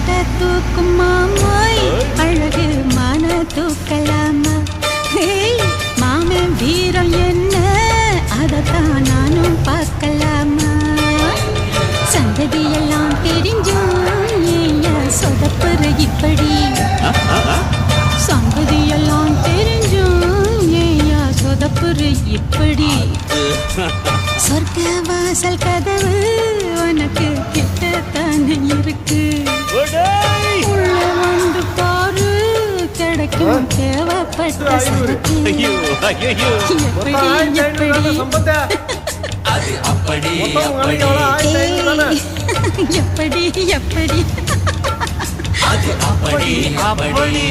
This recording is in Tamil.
மனத்த தூக்குமாமா அழகு மான தூக்கலாமா மாமன் வீரம் என்ன அதத்தான் நானும் பார்க்கலாமா சந்ததியெல்லாம் தெரிஞ்சும் ஏன் சொதப்புற இப்படி சந்ததியெல்லாம் தெரிஞ்சும் ஏன் சொதப்புற இப்படி சொர்க்க வாசல் கதவு உனக்கு கிட்டத்தானே இருக்கு உள்ள வந்து பாரு கிடைக்கும் தேவைப்பட்ட சரக்கு எப்படி எப்படி எப்படி எப்படி